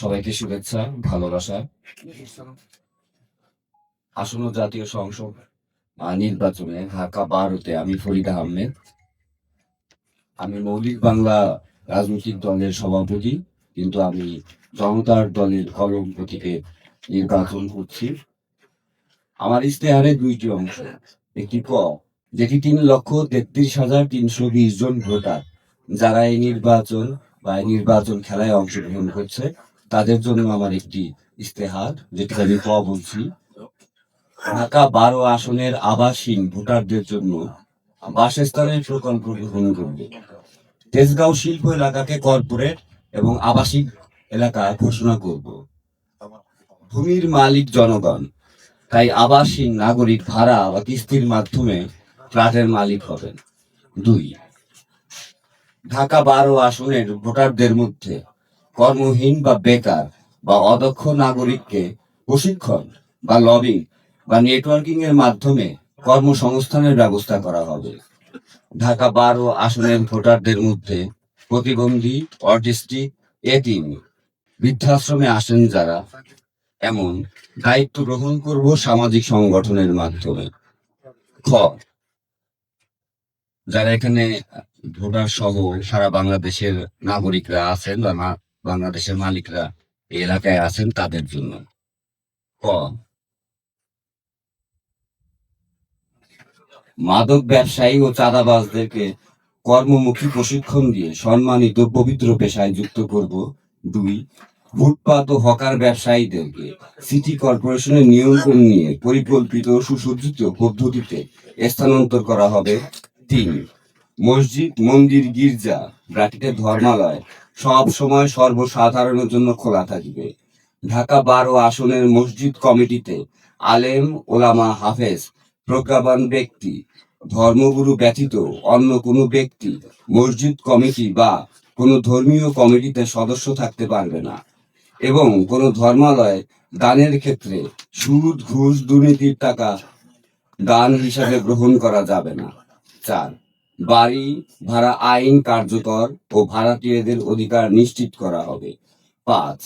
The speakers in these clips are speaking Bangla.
সবাইকে শুভেচ্ছা, ভালোবাসা। আসন্ন জাতীয় সংসদ নির্বাচনে ঢাকা 12-তে আমি ফরিদ আহমেদ। আমি মৌলিক বাংলা রাজনৈতিক দলের সভাপতি, কিন্তু আমি জনতার দলের কলম প্রতীকে নির্বাচন করছি। আমার ইশতেহারে 2টি অংশ। একটি ক, যেটি 3,33,320 জন ভোটার যারা এই নির্বাচন খেলায় অংশগ্রহণ করছে, তাদের জন্য আমার একটি ইশতেহার, যেটি আমি ক বলছি। ঢাকা 12 আসনের আবাসহীন ভোটারদের জন্য বাসস্থানের প্রকল্প গ্রহণ করবে। তেজগাঁও শিল্প এলাকাকে কর্পোরেট এবং আবাসিক এলাকা ঘোষণা করব। ভূমির মালিক জনগণ, তাই আবাসহীন নাগরিক ভাড়া বা কিস্তির মাধ্যমে ফ্ল্যাটের মালিক হবেন। 2, ঢাকা 12 আসনের ভোটারদের মধ্যে কর্মহীন বা বেকার বা অদক্ষ নাগরিককে প্রশিক্ষণ বা লবিং বা নেটওয়ার্কিং এর মাধ্যমে কর্মসংস্থানের ব্যবস্থা করা হবে। ঢাকা 12 আসনের ভোটারদের মধ্যে প্রতিবন্ধী, অটিস্টিক, এতিম, বৃদ্ধাশ্রমে আসেন যারা, এমন দায়িত্ব গ্রহণ করব সামাজিক সংগঠনের মাধ্যমে। খ, যারা এখানে ভোটার সহ সারা বাংলাদেশের নাগরিকরা আছেন বা বাংলাদেশের মালিকরা এই এলাকায় আছেন, তাদের জন্য। ক, মাদক ব্যবসায়ী ও চাঁদাবাজদেরকে কর্মমুখী প্রশিক্ষণ দিয়ে সম্মানিত পবিত্র পেশায় যুক্ত করব। 2, ফুটপাত ও হকার ব্যবসায়ীদেরকে সিটি কর্পোরেশনের নিয়ন্ত্রণ নিয়ে পরিকল্পিত সুসজ্জিত পদ্ধতিতে স্থানান্তর করা হবে। 3, মসজিদ, মন্দির, গির্জা ব্র্যাকেটে ধর্মালয় সব সময় সর্বসাধারণের জন্য খোলা থাকবে। ঢাকা 12 আসনের মসজিদ কমিটিতে আলেম, ওলামা, হাফেজ, প্রজ্ঞাবান ব্যক্তি, ধর্মগুরু ব্যতীত অন্য কোনো ব্যক্তি মসজিদ কমিটি বা কোনো ধর্মীয় কমিটিতে সদস্য থাকতে পারবে না, এবং কোনো ধর্মালয় দানের ক্ষেত্রে সুদ, ঘুষ, দুর্নীতির টাকা দান হিসাবে গ্রহণ করা যাবে না। 4, বাড়ি ভাড়া আইন কার্যকর ও ভাড়াটিয়াদের অধিকার নিশ্চিত করা হবে। 5,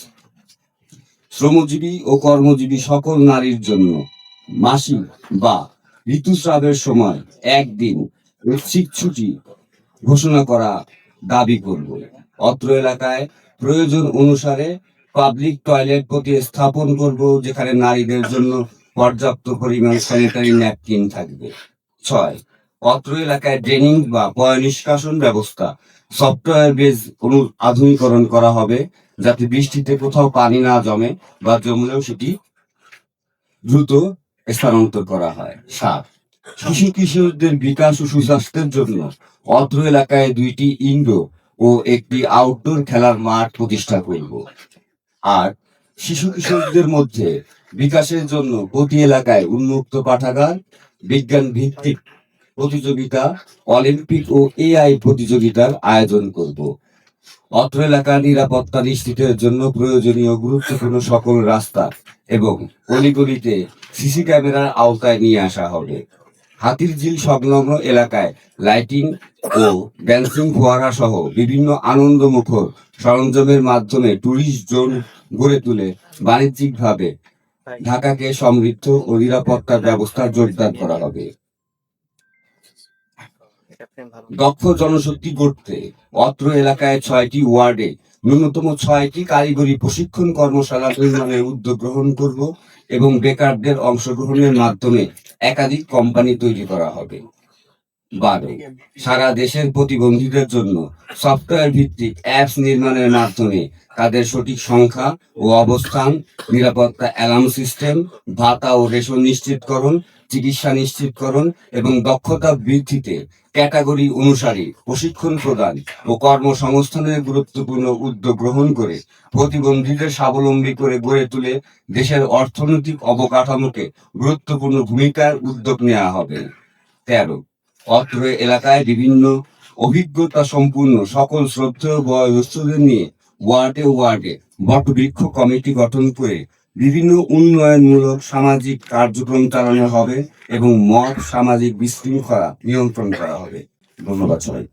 শ্রমজীবী ও কর্মজীবী সকল নারীর জন্য মাসিক বা ঋতুস্রাবের সময় 1 দিন ঐচ্ছিক ছুটি ঘোষণা করা দাবি করব। অত্র এলাকায় প্রয়োজন অনুসারে পাবলিক টয়লেট প্রতিস্থাপন করব, যেখানে নারীদের জন্য পর্যাপ্ত পরিমাণ স্যানিটারি ন্যাপকিন থাকবে। 6, অত্র এলাকায় ড্রেনিং বা পয়ঃনিষ্কাশন ব্যবস্থা সফটওয়্যার বেজ আধুনিকরণ করা হবে, যাতে বৃষ্টিতে কোথাও পানি না জমে বা জমলেও সেটি দ্রুত স্থানান্তর করা হয়। 7, শিশু কিশোরদের বিকাশ ও সুস্বাস্থ্যের জন্য অত্র এলাকায় 2টি ইনডোর ও একটি আউটডোর খেলার মাঠ প্রতিষ্ঠা করব। 8, শিশু কিশোরদের মধ্যে বিকাশের জন্য প্রতি এলাকায় উন্মুক্ত পাঠাগার, বিজ্ঞান ভিত্তিক প্রতিযোগিতা, অলিম্পিক ও এআই প্রতিযোগিতার আয়োজন করব। অত্র এলাকার নিরাপত্তা নিশ্চিতের জন্য প্রয়োজনীয় গুরুত্বপূর্ণ সকল রাস্তা এবং অলিগলিতে সিসি ক্যামেরার আওতায় নিয়ে আসা হবে। হাতিরঝিল সংলগ্ন এলাকায় লাইটিং ও ড্যান্সিং ফোয়ারা সহ বিভিন্ন আনন্দমুখর সরঞ্জামের মাধ্যমে টুরিস্ট জোন গড়ে তুলে বাণিজ্যিকভাবে ঢাকাকে সমৃদ্ধ ও নিরাপত্তার ব্যবস্থা জোরদার করা হবে। দক্ষ জনশক্তি গড়তে অত্র এলাকায় 6টি ওয়ার্ডে ন্যূনতম 6টি কারিগরি প্রশিক্ষণ কর্মশালা নির্মাণের উদ্যোগ গ্রহণ করব, এবং বেকারদের অংশগ্রহণের মাধ্যমে একাধিক কোম্পানি তৈরি করা হবে। 12, সারা দেশের প্রতিবন্ধীদের জন্য সফটওয়্যার ভিত্তিক অ্যাপস নির্মাণের মাধ্যমে তাদের সঠিক সংখ্যা ও অবস্থান, নিরাপত্তা অ্যালার্ম সিস্টেম, ভাতা ও রেশন নিশ্চিতকরণ, চিকিৎসা নিশ্চিতকরণ এবং দক্ষতা বৃদ্ধিতে ক্যাটাগরি অনুসারে প্রশিক্ষণ প্রদান ও কর্মসংস্থানের গুরুত্বপূর্ণ উদ্যোগ গ্রহণ করে প্রতিবন্ধীদের স্বাবলম্বী করে গড়ে তুলে দেশের অর্থনৈতিক অবকাঠামোকে গুরুত্বপূর্ণ ভূমিকার উদ্যোগ নেওয়া হবে। 13, অত্র এলাকায় বিভিন্ন অভিজ্ঞতা সম্পূর্ণ সকল শ্রদ্ধেয় বয়োজ্যেষ্ঠদের নিয়ে ওয়ার্ডে ওয়ার্ডে বটবৃক্ষ কমিটি গঠন করে বিভিন্ন উন্নয়নমূলক সামাজিক কার্যক্রম চালানো হবে এবং মত সামাজিক বিশৃঙ্খলা নিয়ন্ত্রণ করা হবে। ধন্যবাদ সবাই।